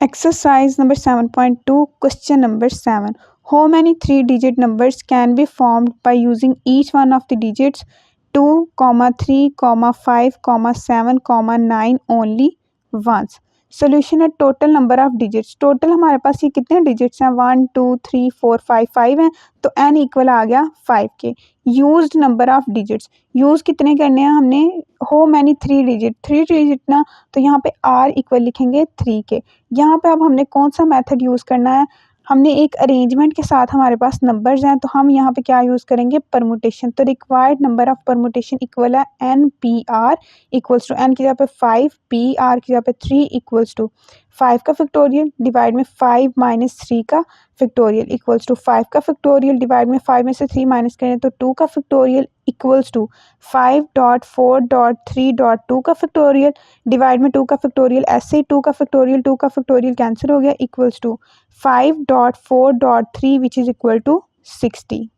Exercise number 7.2, question number 7. How many 3-digit numbers can be formed by using each one of the digits 2, 3, 5, 7, 9 only once? Solution है total number of digits. Total हमारे पास ये कितने digits हैं 1 2 3 4 5 5 हैं, तो n equal आ गया 5 के। Used number of digits, use कितने करने हैं हमने, हो मैनी 3 डिजिट ना, तो यहाँ पे r इक्वल लिखेंगे 3 के। यहाँ पे अब हमने कौन सा मेथड यूज़ करना है, हमने एक अरेंजमेंट के साथ हमारे पास नंबर्स हैं, तो हम यहाँ पे क्या यूज़ करेंगे, परमुटेशन। तो required number of permutation equal है N P R equals to N की जगह पे 5, पी आर की जगह पे 3 इक्वल्स टू 5 का फैक्टोरियल डिवाइड में 5 माइनस 3 का फैक्टोरियल इक्वल्स टू 5 का फैक्टोरियल डिवाइड में 5 में से 3 माइनस करें तो 2 का फैक्टोरियल इक्वल्स टू 5.4.3.2 का फैक्टोरियल डिवाइड में 2 का फैक्टोरियल, ऐसे ही 2 का फैक्टोरियल कैंसिल हो गया equals to 5.4.3 which is equal to 60।